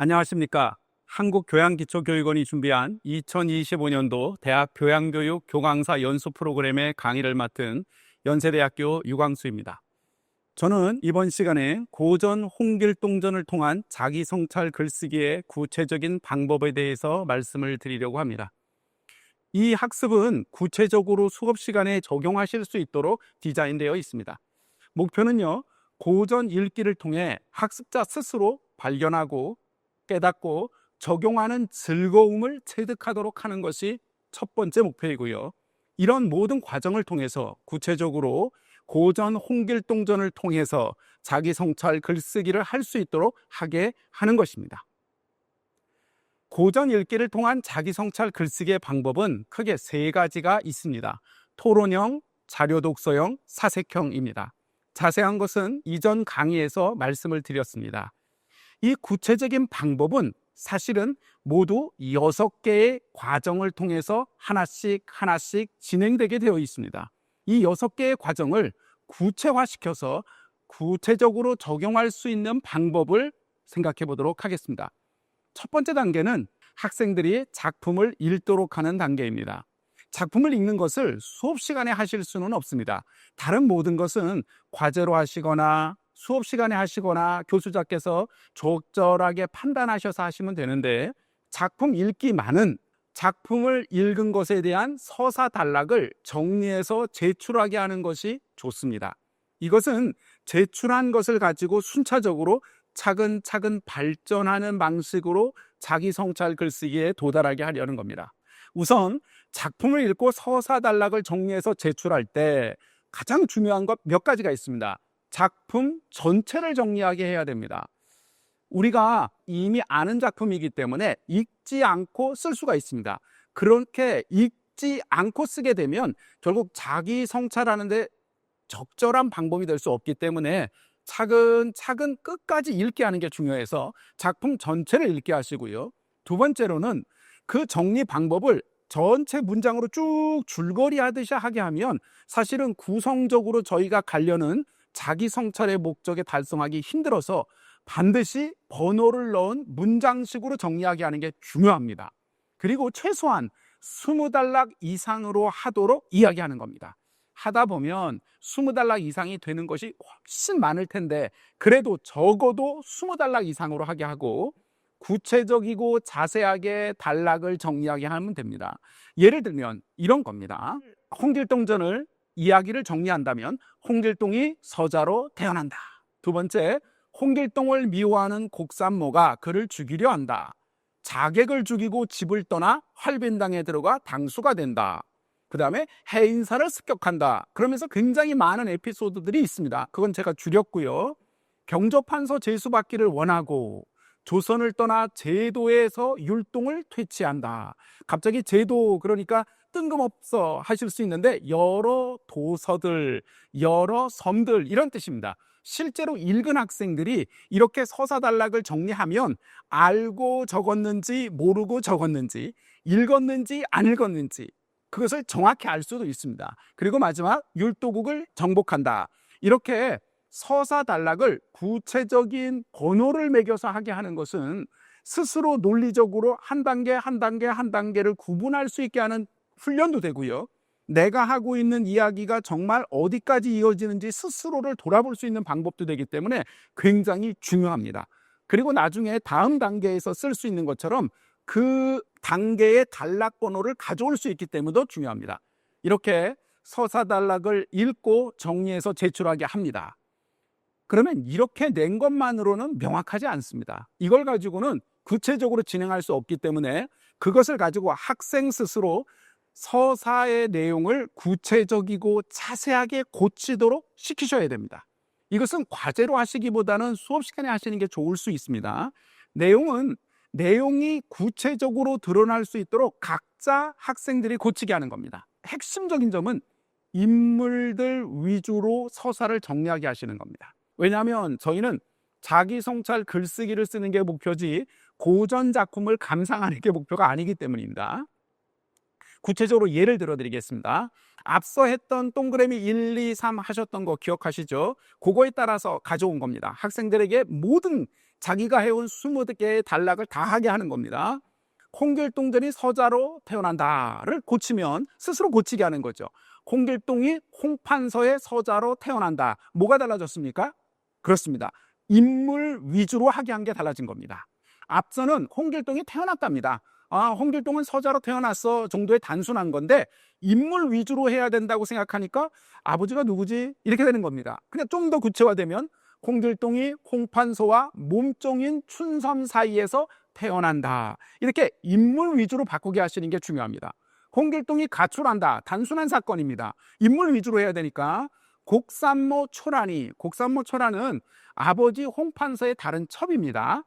안녕하십니까. 한국교양기초교육원이 준비한 2025년도 대학 교양교육 교강사 연수 프로그램의 강의를 맡은 연세대학교 유광수입니다. 저는 이번 시간에 고전 홍길동전을 통한 자기성찰 글쓰기의 구체적인 방법에 대해서 말씀을 드리려고 합니다. 이 학습은 구체적으로 수업 시간에 적용하실 수 있도록 디자인되어 있습니다. 목표는요, 고전 읽기를 통해 학습자 스스로 발견하고 깨닫고 적용하는 즐거움을 체득하도록 하는 것이 첫 번째 목표이고요. 이런 모든 과정을 통해서 구체적으로 고전 홍길동전을 통해서 자기 성찰 글쓰기를 할 수 있도록 하게 하는 것입니다. 고전 읽기를 통한 자기 성찰 글쓰기의 방법은 크게 세 가지가 있습니다. 토론형, 자료 독서형, 사색형입니다. 자세한 것은 이전 강의에서 말씀을 드렸습니다. 이 구체적인 방법은 사실은 모두 6개의 과정을 통해서 하나씩 진행되게 되어 있습니다. 이 6개의 과정을 구체화시켜서 구체적으로 적용할 수 있는 방법을 생각해 보도록 하겠습니다. 첫 번째 단계는 학생들이 작품을 읽도록 하는 단계입니다. 작품을 읽는 것을 수업 시간에 하실 수는 없습니다. 다른 모든 것은 과제로 하시거나 수업 시간에 하시거나 교수자께서 적절하게 판단하셔서 하시면 되는데, 작품 읽기만은 작품을 읽은 것에 대한 서사 단락을 정리해서 제출하게 하는 것이 좋습니다. 이것은 제출한 것을 가지고 순차적으로 차근차근 발전하는 방식으로 자기 성찰 글쓰기에 도달하게 하려는 겁니다. 우선 작품을 읽고 서사 단락을 정리해서 제출할 때 가장 중요한 것 몇 가지가 있습니다. 작품 전체를 정리하게 해야 됩니다. 우리가 이미 아는 작품이기 때문에 읽지 않고 쓸 수가 있습니다. 그렇게 읽지 않고 쓰게 되면 결국 자기 성찰하는데 적절한 방법이 될 수 없기 때문에 차근차근 끝까지 읽게 하는 게 중요해서 작품 전체를 읽게 하시고요. 두 번째로는 그 정리 방법을 전체 문장으로 쭉 줄거리 하듯이 하게 하면 사실은 구성적으로 저희가 가려는 자기 성찰의 목적에 달성하기 힘들어서 반드시 번호를 넣은 문장식으로 정리하게 하는 게 중요합니다. 그리고 최소한 20단락 이상으로 하도록 이야기하는 겁니다. 하다 보면 20단락 이상이 되는 것이 훨씬 많을 텐데, 그래도 적어도 20단락 이상으로 하게 하고 구체적이고 자세하게 단락을 정리하게 하면 됩니다. 예를 들면 이런 겁니다. 홍길동전을 이야기를 정리한다면 홍길동이 서자로 태어난다. 두 번째, 홍길동을 미워하는 곡산모가 그를 죽이려 한다. 자객을 죽이고 집을 떠나 활빈당에 들어가 당수가 된다. 그 다음에 해인사를 습격한다. 그러면서 굉장히 많은 에피소드들이 있습니다. 그건 제가 줄였고요. 경조판서 제수받기를 원하고 조선을 떠나 제도에서 율동을 퇴치한다. 갑자기 제도, 그러니까 뜬금없어 하실 수 있는데 여러 도서들, 여러 섬들, 이런 뜻입니다. 실제로 읽은 학생들이 이렇게 서사 단락을 정리하면 알고 적었는지 모르고 적었는지, 읽었는지 안 읽었는지 그것을 정확히 알 수도 있습니다. 그리고 마지막, 율도국을 정복한다. 이렇게 서사 단락을 구체적인 번호를 매겨서 하게 하는 것은 스스로 논리적으로 한 단계를 구분할 수 있게 하는 훈련도 되고요. 내가 하고 있는 이야기가 정말 어디까지 이어지는지 스스로를 돌아볼 수 있는 방법도 되기 때문에 굉장히 중요합니다. 그리고 나중에 다음 단계에서 쓸 수 있는 것처럼 그 단계의 단락 번호를 가져올 수 있기 때문에도 중요합니다. 이렇게 서사 단락을 읽고 정리해서 제출하게 합니다. 그러면 이렇게 낸 것만으로는 명확하지 않습니다. 이걸 가지고는 구체적으로 진행할 수 없기 때문에 그것을 가지고 학생 스스로 서사의 내용을 구체적이고 자세하게 고치도록 시키셔야 됩니다. 이것은 과제로 하시기보다는 수업 시간에 하시는 게 좋을 수 있습니다. 내용이 구체적으로 드러날 수 있도록 각자 학생들이 고치게 하는 겁니다. 핵심적인 점은 인물들 위주로 서사를 정리하게 하시는 겁니다. 왜냐하면 저희는 자기 성찰 글쓰기를 쓰는 게 목표지 고전 작품을 감상하는 게 목표가 아니기 때문입니다. 구체적으로 예를 들어 드리겠습니다. 앞서 했던 동그라미 1, 2, 3 하셨던 거 기억하시죠? 그거에 따라서 가져온 겁니다. 학생들에게 모든 자기가 해온 20개의 단락을 다 하게 하는 겁니다. 홍길동전이 서자로 태어난다를 고치면 스스로 고치게 하는 거죠. 홍길동이 홍판서의 서자로 태어난다. 뭐가 달라졌습니까? 그렇습니다. 인물 위주로 하게 한 게 달라진 겁니다. 앞서는 홍길동이 태어났답니다. 홍길동은 서자로 태어났어 정도의 단순한 건데 인물 위주로 해야 된다고 생각하니까 아버지가 누구지? 이렇게 되는 겁니다. 그냥 좀 더 구체화되면 홍길동이 홍판서와 몸종인 춘섬 사이에서 태어난다. 이렇게 인물 위주로 바꾸게 하시는 게 중요합니다. 홍길동이 가출한다. 단순한 사건입니다. 인물 위주로 해야 되니까 곡산모 초란이, 곡산모 초란은 아버지 홍판서의 다른 첩입니다.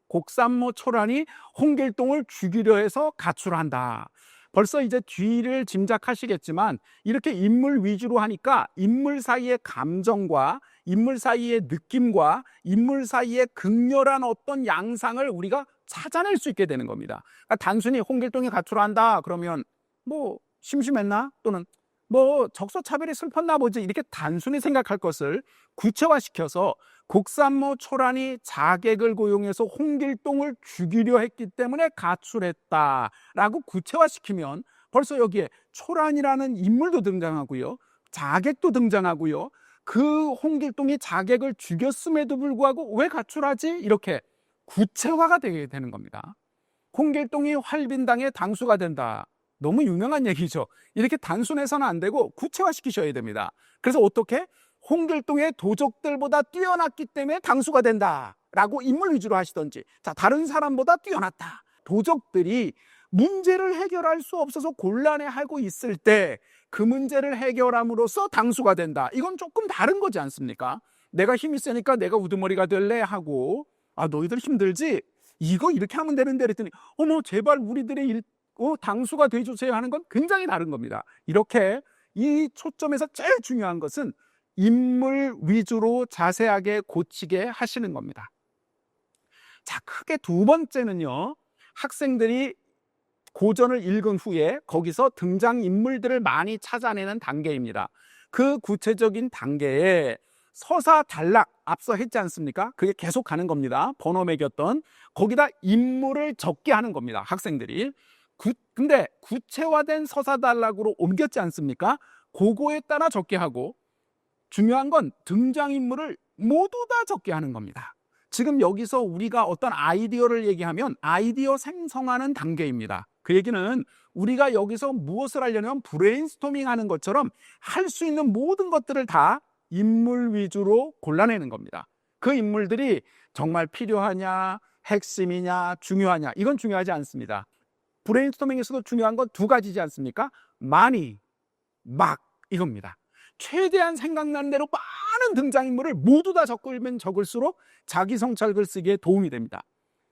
곡산모 초란이 홍길동을 죽이려 해서 가출한다. 벌써 이제 뒤를 짐작하시겠지만 이렇게 인물 위주로 하니까 인물 사이의 감정과 인물 사이의 느낌과 인물 사이의 극렬한 어떤 양상을 우리가 찾아낼 수 있게 되는 겁니다. 그러니까 단순히 홍길동이 가출한다 그러면 뭐 심심했나? 또는 뭐 적소차별이 슬펐나 보지 이렇게 단순히 생각할 것을 구체화시켜서 곡산모 초란이 자객을 고용해서 홍길동을 죽이려 했기 때문에 가출했다라고 구체화시키면 벌써 여기에 초란이라는 인물도 등장하고요, 자객도 등장하고요, 그 홍길동이 자객을 죽였음에도 불구하고 왜 가출하지? 이렇게 구체화가 되게 되는 겁니다. 홍길동이 활빈당의 당수가 된다. 너무 유명한 얘기죠. 이렇게 단순해서는 안 되고 구체화시키셔야 됩니다. 그래서 어떻게? 홍길동의 도적들보다 뛰어났기 때문에 당수가 된다라고 인물 위주로 하시던지, 자, 다른 사람보다 뛰어났다. 도적들이 문제를 해결할 수 없어서 곤란해하고 있을 때 그 문제를 해결함으로써 당수가 된다. 이건 조금 다른 거지 않습니까? 내가 힘이 세니까 내가 우두머리가 될래 하고, 너희들 힘들지? 이거 이렇게 하면 되는데 그랬더니 어머 제발 우리들의 당수가 돼주세요 하는 건 굉장히 다른 겁니다. 이렇게 이 초점에서 제일 중요한 것은 인물 위주로 자세하게 고치게 하시는 겁니다. 자, 크게 두 번째는요, 학생들이 고전을 읽은 후에 거기서 등장인물들을 많이 찾아내는 단계입니다. 그 구체적인 단계에 서사 단락, 앞서 했지 않습니까? 그게 계속 가는 겁니다. 번호 매겼던 거기다 인물을 적게 하는 겁니다. 학생들이. 근데 구체화된 서사 단락으로 옮겼지 않습니까? 그거에 따라 적게 하고, 중요한 건 등장인물을 모두 다 적게 하는 겁니다. 지금 여기서 우리가 어떤 아이디어를 얘기하면 아이디어 생성하는 단계입니다. 그 얘기는 우리가 여기서 무엇을 하려면 브레인스토밍 하는 것처럼 할 수 있는 모든 것들을 다 인물 위주로 골라내는 겁니다. 그 인물들이 정말 필요하냐, 핵심이냐, 중요하냐, 이건 중요하지 않습니다. 브레인스토밍에서도 중요한 건 두 가지지 않습니까? 많이, 막, 이겁니다. 최대한 생각나는 대로 많은 등장인물을 모두 다 적으면 적을수록 자기 성찰 글쓰기에 도움이 됩니다.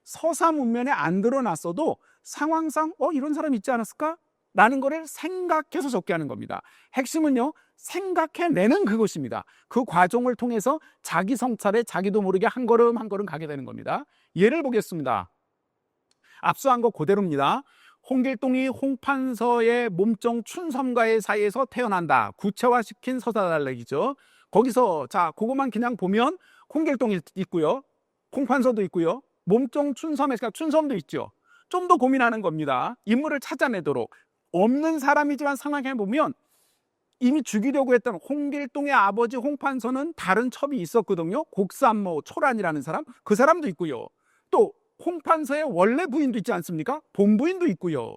서사 문면에 안 드러났어도 상황상 이런 사람 있지 않았을까? 라는 거를 생각해서 적게 하는 겁니다. 핵심은요, 생각해내는 그것입니다. 그 과정을 통해서 자기 성찰에 자기도 모르게 한 걸음 한 걸음 가게 되는 겁니다. 예를 보겠습니다. 앞서 한 거 그대로입니다. 홍길동이 홍판서의 몸종 춘섬과의 사이에서 태어난다. 구체화시킨 서사 단락이죠. 거기서 자, 그것만 그냥 보면 홍길동이 있고요, 홍판서도 있고요, 몸종 춘섬에서 춘섬도 있죠. 좀 더 고민하는 겁니다. 인물을 찾아내도록. 없는 사람이지만 상황해 보면 이미 죽이려고 했던 홍길동의 아버지 홍판서는 다른 첩이 있었거든요. 곡산모 초란이라는 사람, 그 사람도 있고요. 또 홍판서의 원래 부인도 있지 않습니까? 본부인도 있고요.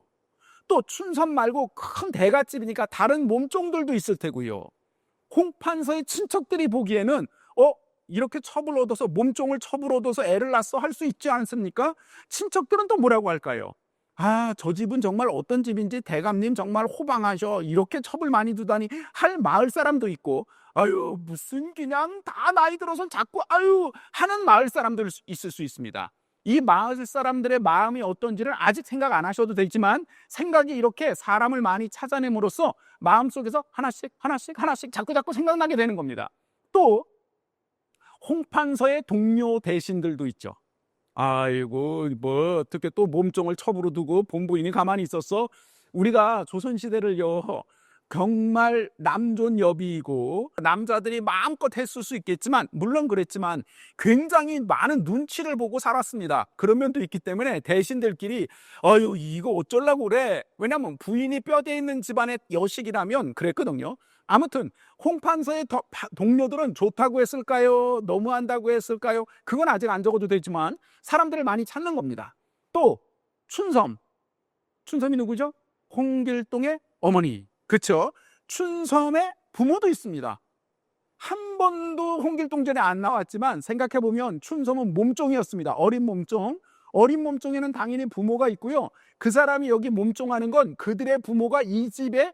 또 춘섬 말고 큰 대갓집이니까 다른 몸종들도 있을 테고요. 홍판서의 친척들이 보기에는 이렇게 첩을 얻어서 몸종을 첩을 얻어서 애를 낳았어 할 수 있지 않습니까? 친척들은 또 뭐라고 할까요? 저 집은 정말 어떤 집인지 대감님 정말 호방하셔, 이렇게 첩을 많이 두다니 할 마을 사람도 있고, 무슨 그냥 다 나이 들어서 자꾸 하는 마을 사람들 있을 수 있습니다. 이 마을 사람들의 마음이 어떤지를 아직 생각 안 하셔도 되지만 생각이 이렇게 사람을 많이 찾아냄으로써 마음속에서 하나씩 자꾸 생각나게 되는 겁니다. 또 홍판서의 동료 대신들도 있죠. 아이고 뭐 어떻게 또 몸종을 첩으로 두고 본부인이 가만히 있었어? 우리가 조선시대를요 정말 남존여비이고 남자들이 마음껏 했을 수 있겠지만, 물론 그랬지만 굉장히 많은 눈치를 보고 살았습니다. 그런 면도 있기 때문에 대신들끼리 어유 이거 어쩌려고 그래, 왜냐면 부인이 뼈대 있는 집안의 여식이라면 그랬거든요. 아무튼 홍판서의 동료들은 좋다고 했을까요? 너무한다고 했을까요? 그건 아직 안 적어도 되지만 사람들을 많이 찾는 겁니다. 또 춘섬이 누구죠? 홍길동의 어머니. 그쵸? 춘섬의 부모도 있습니다. 한 번도 홍길동 전에 안 나왔지만 생각해보면 춘섬은 몸종이었습니다. 어린 몸종. 어린 몸종에는 당연히 부모가 있고요. 그 사람이 여기 몸종하는 건 그들의 부모가 이 집의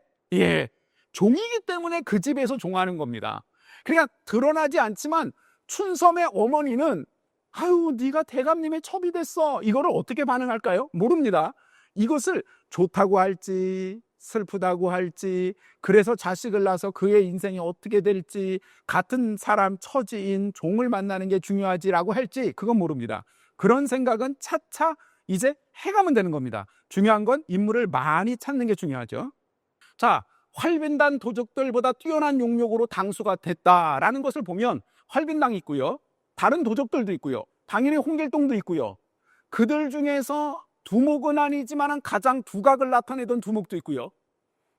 종이기 때문에 그 집에서 종하는 겁니다. 그러니까 드러나지 않지만 춘섬의 어머니는 아유 네가 대감님의 첩이 됐어, 이거를 어떻게 반응할까요? 모릅니다. 이것을 좋다고 할지 슬프다고 할지, 그래서 자식을 낳아서 그의 인생이 어떻게 될지, 같은 사람 처지인 종을 만나는 게 중요하지라고 할지 그건 모릅니다. 그런 생각은 차차 이제 해가면 되는 겁니다. 중요한 건 인물을 많이 찾는 게 중요하죠. 자, 활빈단 도적들보다 뛰어난 용력으로 당수가 됐다라는 것을 보면 활빈당이 있고요, 다른 도적들도 있고요, 당연히 홍길동도 있고요, 그들 중에서 두목은 아니지만 가장 두각을 나타내던 두목도 있고요,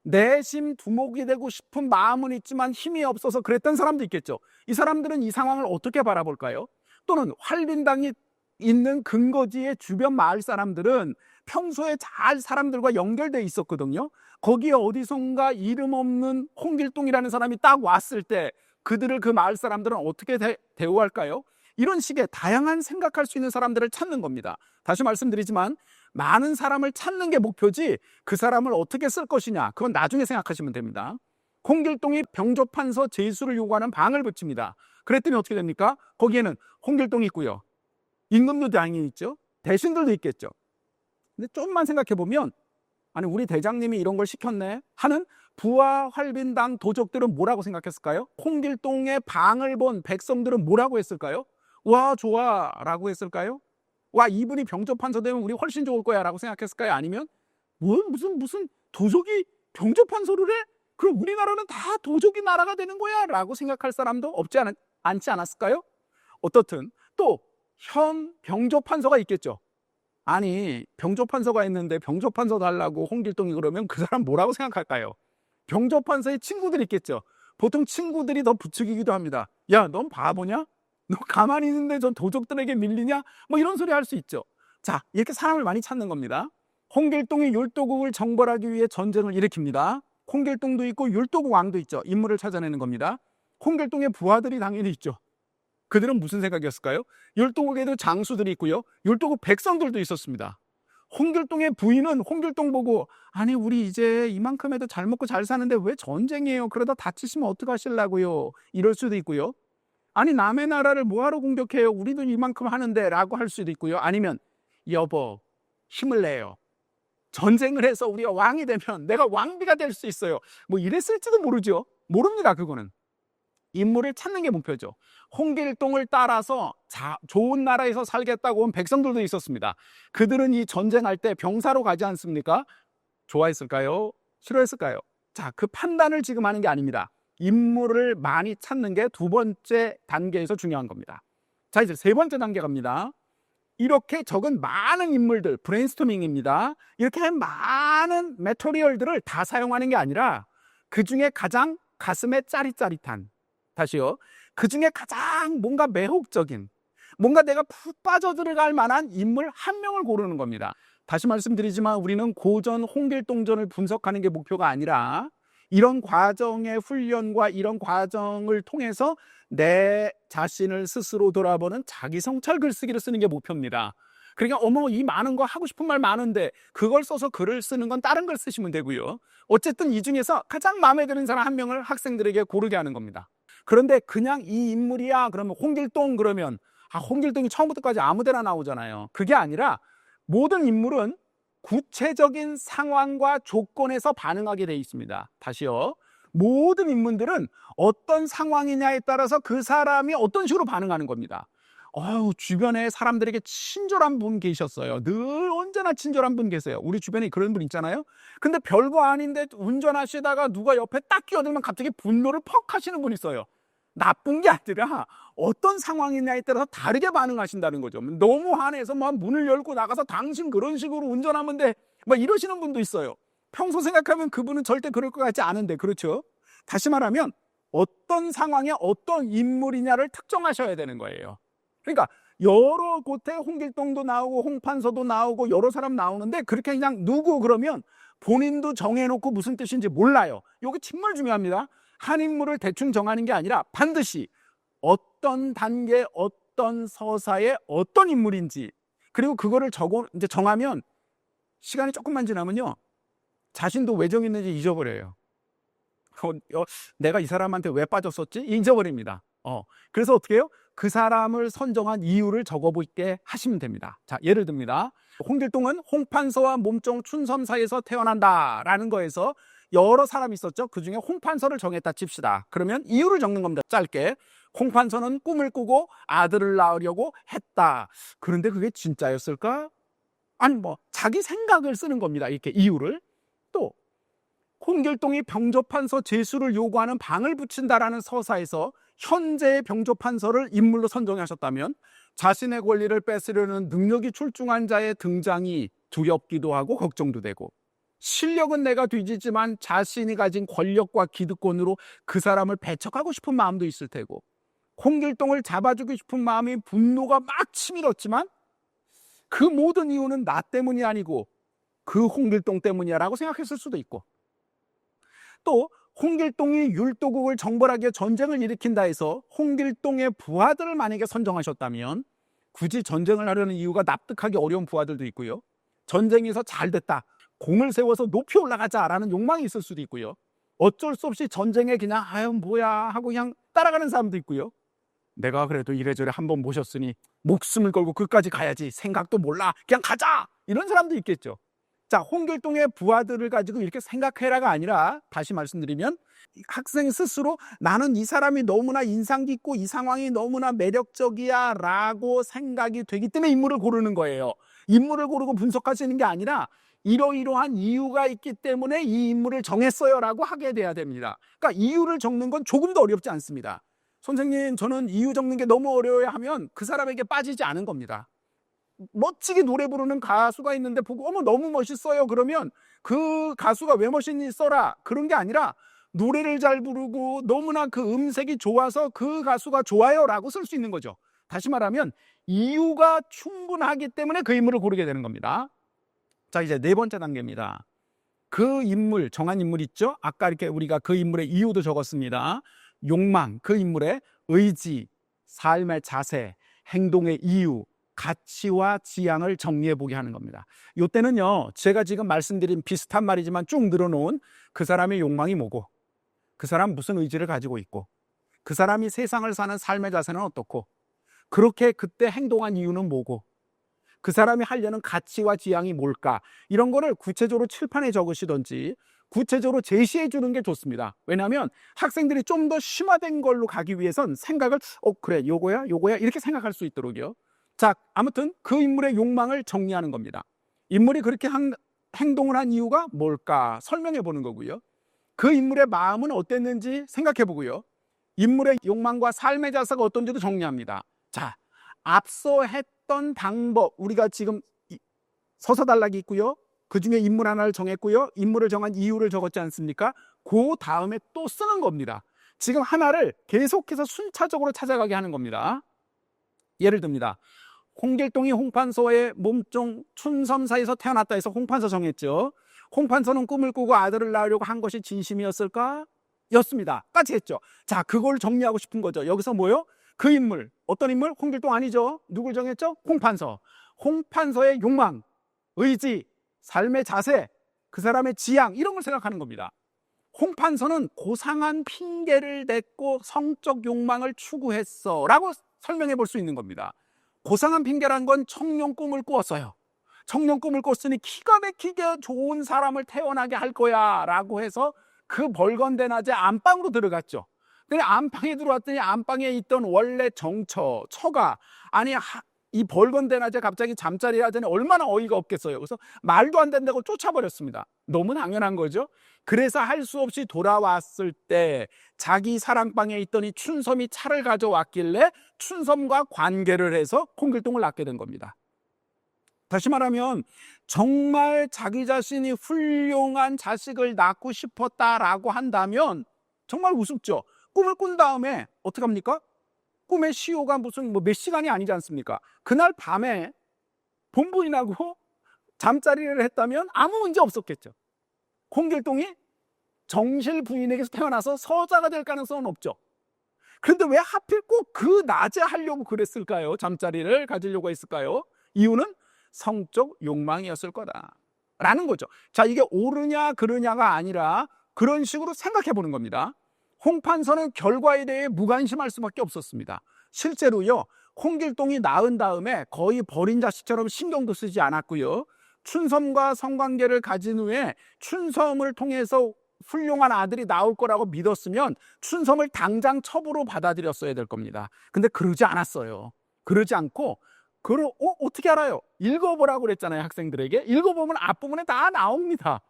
내심 두목이 되고 싶은 마음은 있지만 힘이 없어서 그랬던 사람도 있겠죠. 이 사람들은 이 상황을 어떻게 바라볼까요? 또는 활빈당이 있는 근거지의 주변 마을 사람들은 평소에 잘 사람들과 연결돼 있었거든요. 거기에 어디선가 이름 없는 홍길동이라는 사람이 딱 왔을 때 그들을 그 마을 사람들은 어떻게 대우할까요? 이런 식의 다양한 생각할 수 있는 사람들을 찾는 겁니다. 다시 말씀드리지만 많은 사람을 찾는 게 목표지 그 사람을 어떻게 쓸 것이냐, 그건 나중에 생각하시면 됩니다. 홍길동이 병조판서 제수를 요구하는 방을 붙입니다. 그랬더니 어떻게 됩니까? 거기에는 홍길동이 있고요, 임금도 당연히 있죠, 대신들도 있겠죠. 근데 좀만 생각해보면 아니 우리 대장님이 이런 걸 시켰네 하는 부하 활빈당 도적들은 뭐라고 생각했을까요? 홍길동의 방을 본 백성들은 뭐라고 했을까요? 와 좋아 라고 했을까요? 와 이분이 병조판서 되면 우리 훨씬 좋을 거야 라고 생각했을까요? 아니면 무슨 도적이 병조판서를 해? 그럼 우리나라는 다 도적이 나라가 되는 거야 라고 생각할 사람도 않지 않았을까요? 어떻든 또 현 병조판서가 있겠죠. 아니 병조판서가 있는데 병조판서 달라고 홍길동이 그러면 그 사람 뭐라고 생각할까요? 병조판서의 친구들이 있겠죠. 보통 친구들이 더 부추기기도 합니다. 야, 넌 바보냐? 너 가만히 있는데 전 도적들에게 밀리냐? 뭐 이런 소리 할 수 있죠. 자, 이렇게 사람을 많이 찾는 겁니다. 홍길동이 율도국을 정벌하기 위해 전쟁을 일으킵니다. 홍길동도 있고 율도국 왕도 있죠. 인물을 찾아내는 겁니다. 홍길동의 부하들이 당연히 있죠. 그들은 무슨 생각이었을까요? 율도국에도 장수들이 있고요, 율도국 백성들도 있었습니다. 홍길동의 부인은 홍길동 보고 아니 우리 이제 이만큼 해도 잘 먹고 잘 사는데 왜 전쟁이에요? 그러다 다치시면 어떡하시려고요? 이럴 수도 있고요. 아니 남의 나라를 뭐하러 공격해요? 우리도 이만큼 하는데 라고 할 수도 있고요. 아니면 여보 힘을 내요. 전쟁을 해서 우리가 왕이 되면 내가 왕비가 될 수 있어요. 뭐 이랬을지도 모르죠. 모릅니다. 그거는. 인물을 찾는 게 목표죠. 홍길동을 따라서 좋은 나라에서 살겠다고 온 백성들도 있었습니다. 그들은 이 전쟁할 때 병사로 가지 않습니까? 좋아했을까요? 싫어했을까요? 자, 그 판단을 지금 하는 게 아닙니다. 인물을 많이 찾는 게 두 번째 단계에서 중요한 겁니다. 자, 이제 세 번째 단계 갑니다. 이렇게 적은 많은 인물들, 브레인스토밍입니다. 이렇게 많은 매터리얼들을 다 사용하는 게 아니라 그 중에 가장 가슴에 짜릿짜릿한, 다시요, 그 중에 가장 뭔가 매혹적인, 뭔가 내가 푹 빠져들어갈 만한 인물 한 명을 고르는 겁니다. 다시 말씀드리지만 우리는 고전 홍길동전을 분석하는 게 목표가 아니라 이런 과정의 훈련과 이런 과정을 통해서 내 자신을 스스로 돌아보는 자기 성찰 글쓰기를 쓰는 게 목표입니다. 그러니까 이 많은 거 하고 싶은 말 많은데 그걸 써서 글을 쓰는 건 다른 글 쓰시면 되고요. 어쨌든 이 중에서 가장 마음에 드는 사람 한 명을 학생들에게 고르게 하는 겁니다. 그런데 그냥 이 인물이야 그러면 홍길동 그러면 홍길동이 처음부터까지 아무데나 나오잖아요. 그게 아니라 모든 인물은 구체적인 상황과 조건에서 반응하게 돼 있습니다. 다시요. 모든 인물들은 어떤 상황이냐에 따라서 그 사람이 어떤 식으로 반응하는 겁니다. 주변에 사람들에게 친절한 분 계셨어요. 늘 언제나 친절한 분 계세요. 우리 주변에 그런 분 있잖아요. 근데 별거 아닌데 운전하시다가 누가 옆에 딱 끼어들면 갑자기 분노를 퍽 하시는 분 있어요. 나쁜 게 아니라 어떤 상황이냐에 따라서 다르게 반응하신다는 거죠. 너무 화내서 문을 열고 나가서 당신 그런 식으로 운전하면 돼, 이러시는 분도 있어요. 평소 생각하면 그분은 절대 그럴 것 같지 않은데, 그렇죠? 다시 말하면 어떤 상황에 어떤 인물이냐를 특정하셔야 되는 거예요. 그러니까 여러 곳에 홍길동도 나오고 홍판서도 나오고 여러 사람 나오는데 그렇게 그냥 누구 그러면 본인도 정해놓고 무슨 뜻인지 몰라요. 이게 정말 중요합니다. 한 인물을 대충 정하는 게 아니라 반드시 어떤 단계, 어떤 서사의 어떤 인물인지, 그리고 그거를 이제 정하면 시간이 조금만 지나면요, 자신도 왜 정했는지 잊어버려요. 내가 이 사람한테 왜 빠졌었지? 잊어버립니다. 그래서 어떻게 해요? 그 사람을 선정한 이유를 적어보게 하시면 됩니다. 자, 예를 듭니다. 홍길동은 홍판서와 몸종 춘섬 사이에서 태어난다라는 거에서 여러 사람이 있었죠. 그 중에 홍판서를 정했다 칩시다. 그러면 이유를 적는 겁니다. 짧게. 홍판서는 꿈을 꾸고 아들을 낳으려고 했다. 그런데 그게 진짜였을까? 아니, 자기 생각을 쓰는 겁니다. 이렇게 이유를. 또 홍길동이 병조판서 제수를 요구하는 방을 붙인다라는 서사에서 현재의 병조판서를 인물로 선정하셨다면 자신의 권리를 뺏으려는 능력이 출중한 자의 등장이 두렵기도 하고 걱정도 되고, 실력은 내가 뒤지지만 자신이 가진 권력과 기득권으로 그 사람을 배척하고 싶은 마음도 있을 테고, 홍길동을 잡아주고 싶은 마음이 분노가 막 치밀었지만 그 모든 이유는 나 때문이 아니고 그 홍길동 때문이야 라고 생각했을 수도 있고, 또 홍길동이 율도국을 정벌하기 위해 전쟁을 일으킨다 해서 홍길동의 부하들을 만약에 선정하셨다면 굳이 전쟁을 하려는 이유가 납득하기 어려운 부하들도 있고요, 전쟁에서 잘 됐다, 공을 세워서 높이 올라가자라는 욕망이 있을 수도 있고요, 어쩔 수 없이 전쟁에 그냥 뭐야 하고 그냥 따라가는 사람도 있고요, 내가 그래도 이래저래 한번 모셨으니 목숨을 걸고 끝까지 가야지, 생각도 몰라 그냥 가자, 이런 사람도 있겠죠. 자, 홍길동의 부하들을 가지고 이렇게 생각해라가 아니라, 다시 말씀드리면 학생 스스로 나는 이 사람이 너무나 인상 깊고 이 상황이 너무나 매력적이야 라고 생각이 되기 때문에 인물을 고르는 거예요. 인물을 고르고 분석하시는 게 아니라 이러이러한 이유가 있기 때문에 이 인물을 정했어요 라고 하게 돼야 됩니다. 그러니까 이유를 적는 건 조금도 어렵지 않습니다. 선생님, 저는 이유 적는 게 너무 어려워요 하면 그 사람에게 빠지지 않은 겁니다. 멋지게 노래 부르는 가수가 있는데 보고 너무 멋있어요 그러면 그 가수가 왜 멋있니 써라, 그런 게 아니라 노래를 잘 부르고 너무나 그 음색이 좋아서 그 가수가 좋아요 라고 쓸 수 있는 거죠. 다시 말하면 이유가 충분하기 때문에 그 인물을 고르게 되는 겁니다. 자, 이제 네 번째 단계입니다. 그 인물, 정한 인물 있죠? 아까 이렇게 우리가 그 인물의 이유도 적었습니다. 욕망, 그 인물의 의지, 삶의 자세, 행동의 이유, 가치와 지향을 정리해보게 하는 겁니다. 이때는요, 제가 지금 말씀드린 비슷한 말이지만 쭉 늘어놓은 그 사람의 욕망이 뭐고, 그 사람 무슨 의지를 가지고 있고, 그 사람이 세상을 사는 삶의 자세는 어떻고, 그렇게 그때 행동한 이유는 뭐고, 그 사람이 하려는 가치와 지향이 뭘까, 이런 거를 구체적으로 칠판에 적으시든지 구체적으로 제시해 주는 게 좋습니다. 왜냐하면 학생들이 좀 더 심화된 걸로 가기 위해선 생각을 그래 요거야 이렇게 생각할 수 있도록요. 자, 아무튼 그 인물의 욕망을 정리하는 겁니다. 인물이 그렇게 행동을 한 이유가 뭘까 설명해 보는 거고요. 그 인물의 마음은 어땠는지 생각해 보고요. 인물의 욕망과 삶의 자세가 어떤지도 정리합니다. 자, 앞서 했던 방법, 우리가 지금 서서 단락이 있고요, 그 중에 인물 하나를 정했고요, 인물을 정한 이유를 적었지 않습니까? 그 다음에 또 쓰는 겁니다. 지금 하나를 계속해서 순차적으로 찾아가게 하는 겁니다. 예를 듭니다. 홍길동이 홍판서의 몸종 춘섬 사이에서 태어났다 해서 홍판서 정했죠. 홍판서는 꿈을 꾸고 아들을 낳으려고 한 것이 진심이었을까? 였습니다. 까지 했죠. 자, 그걸 정리하고 싶은 거죠. 여기서 뭐요? 그 인물, 어떤 인물? 홍길동 아니죠. 누굴 정했죠? 홍판서. 홍판서의 욕망, 의지, 삶의 자세, 그 사람의 지향, 이런 걸 생각하는 겁니다. 홍판서는 고상한 핑계를 댔고 성적 욕망을 추구했어 라고 설명해 볼 수 있는 겁니다. 고상한 핑계란 건 청년 꿈을 꾸었어요. 청년 꿈을 꿨으니 기가 막히게 좋은 사람을 태어나게 할 거야 라고 해서 그 벌건대 낮에 안방으로 들어갔죠. 근데 안방에 들어왔더니 안방에 있던 원래 처가 아니 이 벌건 대낮에 갑자기 잠자리 하더니 얼마나 어이가 없겠어요. 그래서 말도 안 된다고 쫓아버렸습니다. 너무 당연한 거죠. 그래서 할 수 없이 돌아왔을 때 자기 사랑방에 있더니 춘섬이 차를 가져왔길래 춘섬과 관계를 해서 홍길동을 낳게 된 겁니다. 다시 말하면 정말 자기 자신이 훌륭한 자식을 낳고 싶었다라고 한다면 정말 우습죠. 꿈을 꾼 다음에 어떡합니까? 꿈의 시효가 무슨 몇 시간이 아니지 않습니까? 그날 밤에 본부인하고 잠자리를 했다면 아무 문제 없었겠죠. 홍길동이 정실 부인에게서 태어나서 서자가 될 가능성은 없죠. 그런데 왜 하필 꼭 그 낮에 하려고 그랬을까요? 잠자리를 가지려고 했을까요? 이유는 성적 욕망이었을 거다라는 거죠. 자, 이게 옳으냐 그르냐가 아니라 그런 식으로 생각해 보는 겁니다. 홍판서는 결과에 대해 무관심할 수밖에 없었습니다. 실제로요, 홍길동이 낳은 다음에 거의 버린 자식처럼 신경도 쓰지 않았고요. 춘섬과 성관계를 가진 후에 춘섬을 통해서 훌륭한 아들이 나올 거라고 믿었으면 춘섬을 당장 첩으로 받아들였어야 될 겁니다. 근데 그러지 않았어요. 그러지 않고 어떻게 알아요? 읽어보라고 그랬잖아요, 학생들에게. 읽어보면 앞부분에 다 나옵니다.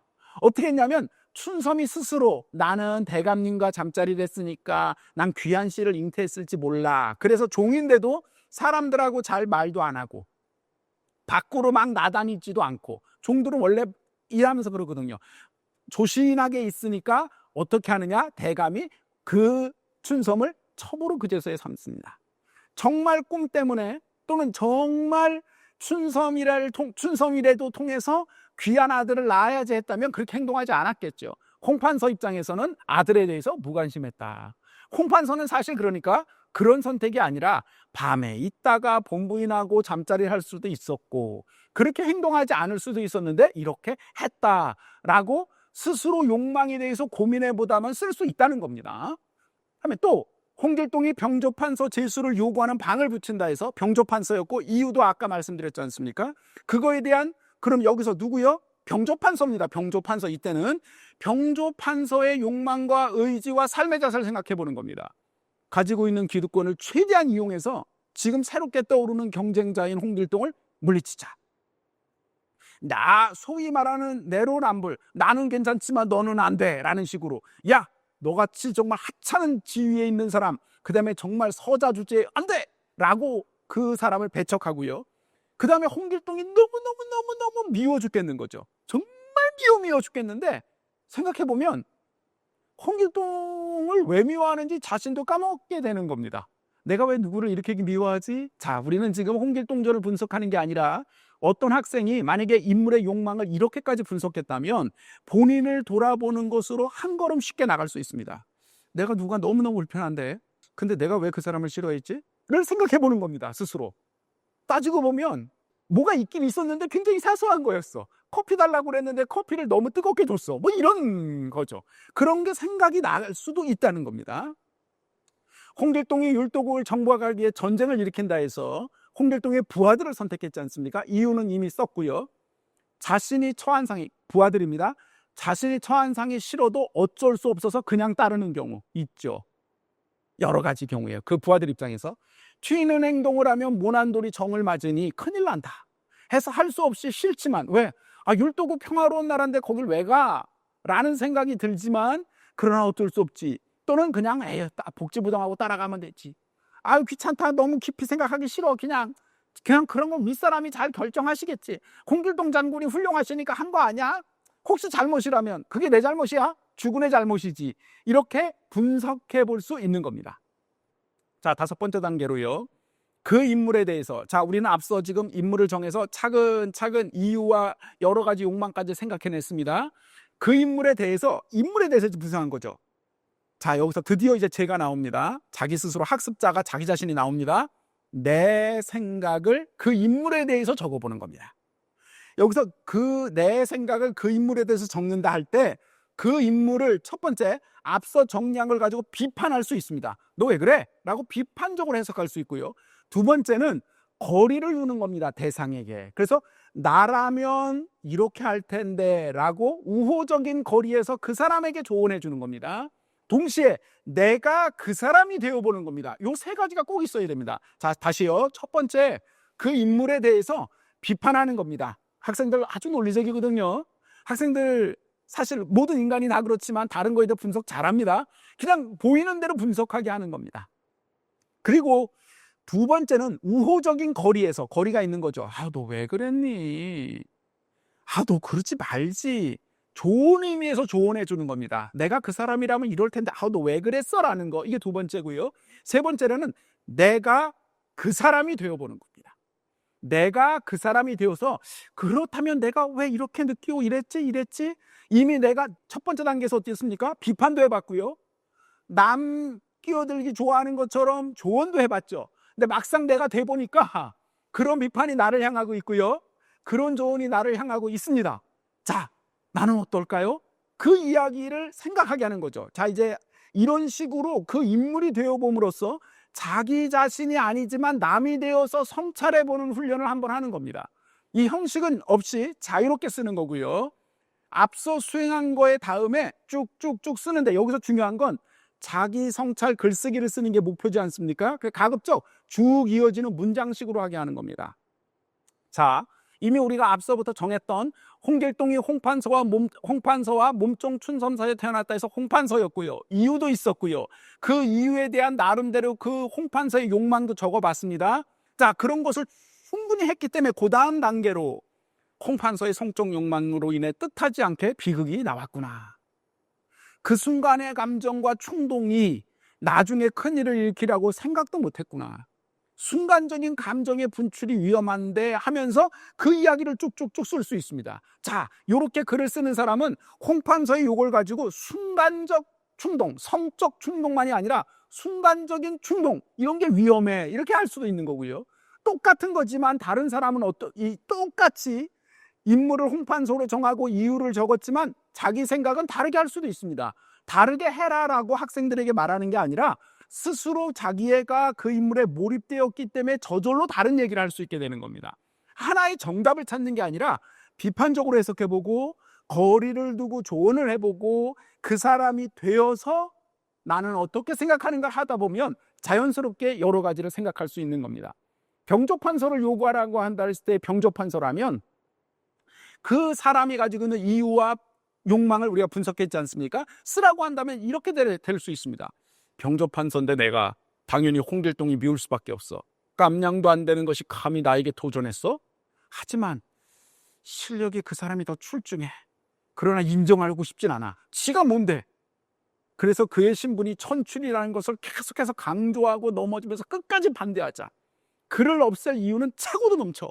어떻게 했냐면 춘섬이 스스로 나는 대감님과 잠자리를 했으니까 난 귀한 씨를 잉태했을지 몰라. 그래서 종인데도 사람들하고 잘 말도 안 하고 밖으로 막 나다니지도 않고, 종들은 원래 일하면서 그러거든요. 조신하게 있으니까 어떻게 하느냐? 대감이 그 춘섬을 첩으로 그제서야 삼습니다. 정말 꿈 때문에 또는 정말 춘섬이라도 통해서 귀한 아들을 낳아야지 했다면 그렇게 행동하지 않았겠죠. 홍판서 입장에서는 아들에 대해서 무관심했다. 홍판서는 사실 그러니까 그런 선택이 아니라 밤에 있다가 본부인하고 잠자리를 할 수도 있었고 그렇게 행동하지 않을 수도 있었는데 이렇게 했다라고 스스로 욕망에 대해서 고민해보다만 쓸 수 있다는 겁니다. 그다음에 또 홍길동이 병조판서 제수를 요구하는 방을 붙인다 해서 병조판서였고 이유도 아까 말씀드렸지 않습니까? 그거에 대한, 그럼 여기서 누구요? 병조판서입니다. 병조판서. 이때는 병조판서의 욕망과 의지와 삶의 자세를 생각해 보는 겁니다. 가지고 있는 기득권을 최대한 이용해서 지금 새롭게 떠오르는 경쟁자인 홍길동을 물리치자. 소위 말하는 내로남불, 나는 괜찮지만 너는 안 돼 라는 식으로, 야 너같이 정말 하찮은 지위에 있는 사람, 그 다음에 정말 서자 주제에 안 돼! 라고 그 사람을 배척하고요. 그 다음에 홍길동이 너무 미워 죽겠는 거죠. 정말 미워 죽겠는데 생각해보면 홍길동을 왜 미워하는지 자신도 까먹게 되는 겁니다. 내가 왜 누구를 이렇게 미워하지? 자, 우리는 지금 홍길동전을 분석하는 게 아니라 어떤 학생이 만약에 인물의 욕망을 이렇게까지 분석했다면 본인을 돌아보는 것으로 한 걸음 쉽게 나갈 수 있습니다. 내가 누가 너무너무 불편한데 근데 내가 왜 그 사람을 싫어했지? 를 생각해 보는 겁니다. 스스로. 따지고 보면 뭐가 있긴 있었는데 굉장히 사소한 거였어. 커피 달라고 그랬는데 커피를 너무 뜨겁게 줬어. 뭐 이런 거죠. 그런 게 생각이 날 수도 있다는 겁니다. 홍길동이 율도국을 정복하기 위해 전쟁을 일으킨다 해서 홍길동의 부하들을 선택했지 않습니까? 이유는 이미 썼고요. 자신이 처한 상이, 부하들입니다. 자신이 처한 상이 싫어도 어쩔 수 없어서 그냥 따르는 경우 있죠. 여러 가지 경우예요. 그 부하들 입장에서 튀는 행동을 하면 모난돌이 정을 맞으니 큰일 난다 해서 할 수 없이 싫지만, 왜? 율도국 평화로운 나라인데 거길 왜 가? 라는 생각이 들지만 그러나 어쩔 수 없지. 또는 그냥 복지부동하고 따라가면 되지. 귀찮다, 너무 깊이 생각하기 싫어, 그냥 그런 건 윗사람이 잘 결정하시겠지. 홍길동 장군이 훌륭하시니까 한 거 아니야? 혹시 잘못이라면 그게 내 잘못이야? 주군의 잘못이지. 이렇게 분석해 볼 수 있는 겁니다. 자, 5번째 단계로요, 그 인물에 대해서, 자, 우리는 앞서 지금 인물을 정해서 차근차근 이유와 여러 가지 욕망까지 생각해냈습니다. 그 인물에 대해서 분석한 거죠. 자, 여기서 드디어 이제 제가 나옵니다. 자기 스스로 학습자가 자기 자신이 나옵니다. 내 생각을 그 인물에 대해서 적어보는 겁니다. 여기서 내 생각을 그 인물에 대해서 적는다 할 때 그 인물을 첫 번째, 앞서 정리한 걸 가지고 비판할 수 있습니다. 너 왜 그래? 라고 비판적으로 해석할 수 있고요. 두 번째는 거리를 두는 겁니다, 대상에게. 그래서 나라면 이렇게 할 텐데 라고 우호적인 거리에서 그 사람에게 조언해 주는 겁니다. 동시에 내가 그 사람이 되어보는 겁니다. 요 세 가지가 꼭 있어야 됩니다. 자, 다시요. 첫 번째, 그 인물에 대해서 비판하는 겁니다. 학생들 아주 논리적이거든요. 학생들 사실 모든 인간이 다 그렇지만 다른 거에 대해 분석 잘합니다. 그냥 보이는 대로 분석하게 하는 겁니다. 그리고 두 번째는 우호적인 거리가 있는 거죠. 너 왜 그랬니? 너 그러지 말지. 좋은 의미에서 조언해 주는 겁니다. 내가 그 사람이라면 이럴 텐데 너 왜 그랬어? 라는 거. 이게 두 번째고요. 세 번째는 내가 그 사람이 되어보는 겁니다. 내가 그 사람이 되어서 그렇다면 내가 왜 이렇게 느끼고 이랬지? 이미 내가 첫 번째 단계에서 어땠습니까? 비판도 해봤고요. 남 끼어들기 좋아하는 것처럼 조언도 해봤죠. 근데 막상 내가 돼보니까 그런 비판이 나를 향하고 있고요. 그런 조언이 나를 향하고 있습니다. 자, 나는 어떨까요? 그 이야기를 생각하게 하는 거죠. 자, 이제 이런 식으로 그 인물이 되어봄으로써 자기 자신이 아니지만 남이 되어서 성찰해보는 훈련을 한번 하는 겁니다. 이 형식은 없이 자유롭게 쓰는 거고요. 앞서 수행한 거에 다음에 쭉쭉쭉 쓰는데 여기서 중요한 건 자기 성찰 글쓰기를 쓰는 게 목표지 않습니까? 가급적 쭉 이어지는 문장식으로 하게 하는 겁니다. 자, 이미 우리가 앞서부터 정했던 홍길동이 홍판서와 몸종 춘섬사에 태어났다 해서 홍판서였고요. 이유도 있었고요. 그 이유에 대한 나름대로 그 홍판서의 욕망도 적어봤습니다. 자, 그런 것을 충분히 했기 때문에 그 다음 단계로 홍판서의 성적 욕망으로 인해 뜻하지 않게 비극이 나왔구나. 그 순간의 감정과 충동이 나중에 큰일을 일으키라고 생각도 못했구나. 순간적인 감정의 분출이 위험한데 하면서 그 이야기를 쭉쭉쭉 쓸 수 있습니다. 자, 이렇게 글을 쓰는 사람은 홍판서의 욕을 가지고 순간적 충동, 성적 충동만이 아니라 순간적인 충동, 이런 게 위험해, 이렇게 할 수도 있는 거고요. 똑같은 거지만 다른 사람은 똑같이 인물을 홍판서로 정하고 이유를 적었지만 자기 생각은 다르게 할 수도 있습니다. 다르게 해라라고 학생들에게 말하는 게 아니라 스스로 자기가 그 인물에 몰입되었기 때문에 저절로 다른 얘기를 할 수 있게 되는 겁니다. 하나의 정답을 찾는 게 아니라 비판적으로 해석해보고 거리를 두고 조언을 해보고 그 사람이 되어서 나는 어떻게 생각하는가 하다 보면 자연스럽게 여러 가지를 생각할 수 있는 겁니다. 병조판서를 요구하라고 한다 했을 때 병조판서라면 그 사람이 가지고 있는 이유와 욕망을 우리가 분석했지 않습니까? 쓰라고 한다면 이렇게 될 수 있습니다. 병조판서인데 내가 당연히 홍길동이 미울 수밖에 없어. 깜냥도 안 되는 것이 감히 나에게 도전했어? 하지만 실력이 그 사람이 더 출중해. 그러나 인정하고 싶진 않아. 지가 뭔데? 그래서 그의 신분이 천춘이라는 것을 계속해서 강조하고 넘어지면서 끝까지 반대하자. 그를 없앨 이유는 차고도 넘쳐.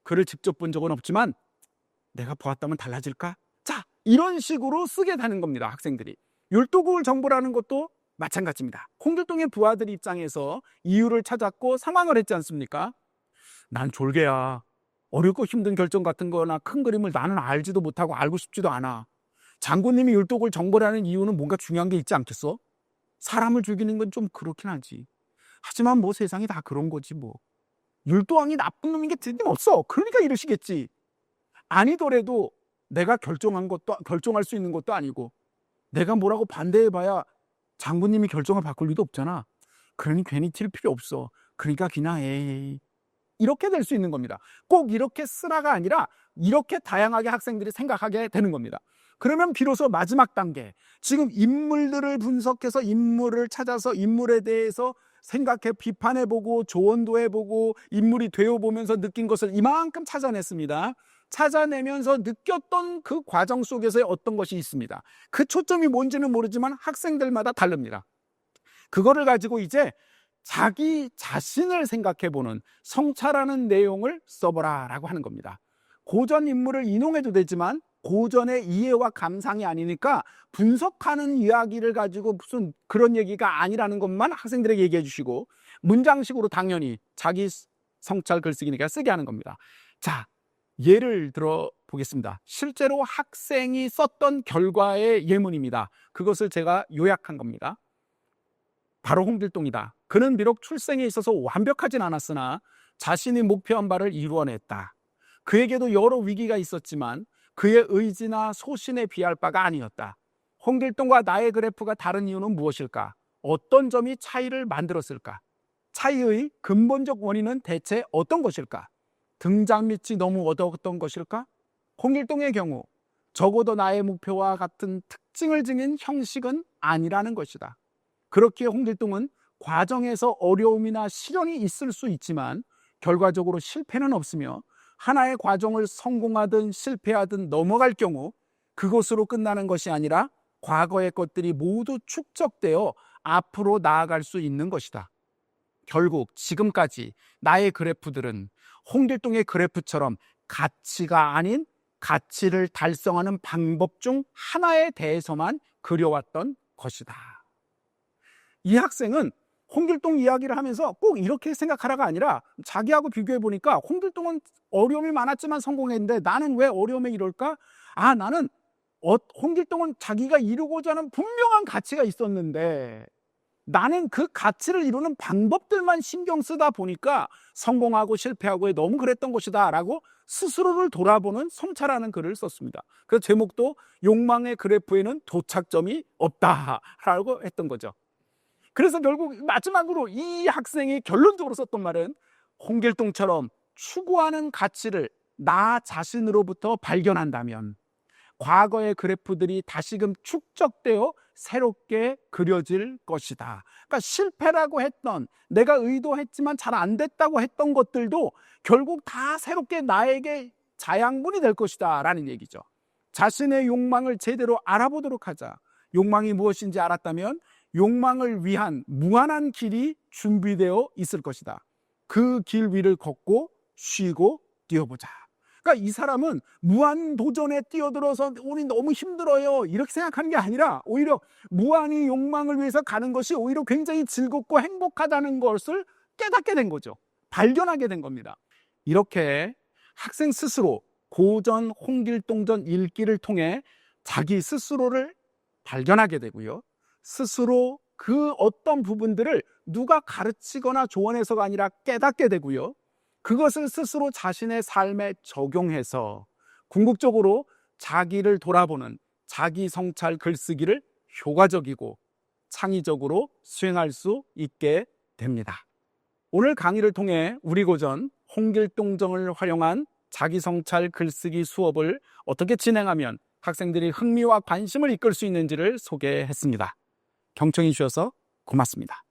그를 직접 본 적은 없지만 내가 보았다면 달라질까? 자, 이런 식으로 쓰게 되는 겁니다. 학생들이. 율도국을 정벌하는 것도 마찬가지입니다. 홍길동의 부하들 입장에서 이유를 찾았고 상황을 했지 않습니까? 난 졸개야. 어렵고 힘든 결정 같은 거나 큰 그림을 나는 알지도 못하고 알고 싶지도 않아. 장군님이 율도국을 정벌하는 이유는 뭔가 중요한 게 있지 않겠어? 사람을 죽이는 건 좀 그렇긴 하지. 하지만 뭐 세상이 다 그런 거지 뭐. 율도왕이 나쁜 놈인 게 틀림없어. 그러니까 이러시겠지. 아니더라도 내가 결정할 수 있는 것도 아니고 내가 뭐라고 반대해봐야 장군님이 결정을 바꿀 리도 없잖아. 그러니 괜히 튈 필요 없어. 그러니까 그냥 에이 이렇게 될 수 있는 겁니다. 꼭 이렇게 쓰라가 아니라 이렇게 다양하게 학생들이 생각하게 되는 겁니다. 그러면 비로소 마지막 단계, 지금 인물들을 분석해서 인물을 찾아서 인물에 대해서 생각해 비판해보고 조언도 해보고 인물이 되어보면서 느낀 것을 이만큼 찾아냈습니다. 찾아내면서 느꼈던 그 과정 속에서의 어떤 것이 있습니다. 그 초점이 뭔지는 모르지만 학생들마다 다릅니다. 그거를 가지고 이제 자기 자신을 생각해보는 성찰하는 내용을 써보라 라고 하는 겁니다. 고전 인물을 인용해도 되지만 고전의 이해와 감상이 아니니까 분석하는 이야기를 가지고 무슨 그런 얘기가 아니라는 것만 학생들에게 얘기해 주시고 문장식으로 당연히 자기 성찰 글쓰기니까 쓰게 하는 겁니다. 자, 예를 들어 보겠습니다. 실제로 학생이 썼던 결과의 예문입니다. 그것을 제가 요약한 겁니다. 바로 홍길동이다. 그는 비록 출생에 있어서 완벽하진 않았으나 자신이 목표한 바를 이루어냈다. 그에게도 여러 위기가 있었지만 그의 의지나 소신에 비할 바가 아니었다. 홍길동과 나의 그래프가 다른 이유는 무엇일까? 어떤 점이 차이를 만들었을까? 차이의 근본적 원인은 대체 어떤 것일까? 등잔빛이 너무 어두웠던 것일까? 홍길동의 경우 적어도 나의 목표와 같은 특징을 지닌 형식은 아니라는 것이다. 그렇기에 홍길동은 과정에서 어려움이나 시련이 있을 수 있지만 결과적으로 실패는 없으며 하나의 과정을 성공하든 실패하든 넘어갈 경우 그것으로 끝나는 것이 아니라 과거의 것들이 모두 축적되어 앞으로 나아갈 수 있는 것이다. 결국 지금까지 나의 그래프들은 홍길동의 그래프처럼 가치가 아닌 가치를 달성하는 방법 중 하나에 대해서만 그려왔던 것이다. 이 학생은 홍길동 이야기를 하면서 꼭 이렇게 생각하라가 아니라 자기하고 비교해 보니까 홍길동은 어려움이 많았지만 성공했는데 나는 왜 어려움에 이럴까? 나는 홍길동은 자기가 이루고자 하는 분명한 가치가 있었는데 나는 그 가치를 이루는 방법들만 신경 쓰다 보니까 성공하고 실패하고에 너무 그랬던 것이다 라고 스스로를 돌아보는 성찰하는 글을 썼습니다. 그 제목도 욕망의 그래프에는 도착점이 없다라고 했던 거죠. 그래서 결국 마지막으로 이 학생이 결론적으로 썼던 말은 홍길동처럼 추구하는 가치를 나 자신으로부터 발견한다면 과거의 그래프들이 다시금 축적되어 새롭게 그려질 것이다. 그러니까 실패라고 했던, 내가 의도했지만 잘 안 됐다고 했던 것들도 결국 다 새롭게 나에게 자양분이 될 것이다 라는 얘기죠. 자신의 욕망을 제대로 알아보도록 하자. 욕망이 무엇인지 알았다면 욕망을 위한 무한한 길이 준비되어 있을 것이다. 그 길 위를 걷고 쉬고 뛰어보자. 그러니까 이 사람은 무한 도전에 뛰어들어서 우리 너무 힘들어요 이렇게 생각하는 게 아니라 오히려 무한히 욕망을 위해서 가는 것이 오히려 굉장히 즐겁고 행복하다는 것을 깨닫게 된 거죠. 발견하게 된 겁니다. 이렇게 학생 스스로 고전 홍길동전 읽기를 통해 자기 스스로를 발견하게 되고요. 스스로 그 어떤 부분들을 누가 가르치거나 조언해서가 아니라 깨닫게 되고요. 그것을 스스로 자신의 삶에 적용해서 궁극적으로 자기를 돌아보는 자기 성찰 글쓰기를 효과적이고 창의적으로 수행할 수 있게 됩니다. 오늘 강의를 통해 우리 고전 홍길동전을 활용한 자기 성찰 글쓰기 수업을 어떻게 진행하면 학생들이 흥미와 관심을 이끌 수 있는지를 소개했습니다. 경청해 주셔서 고맙습니다.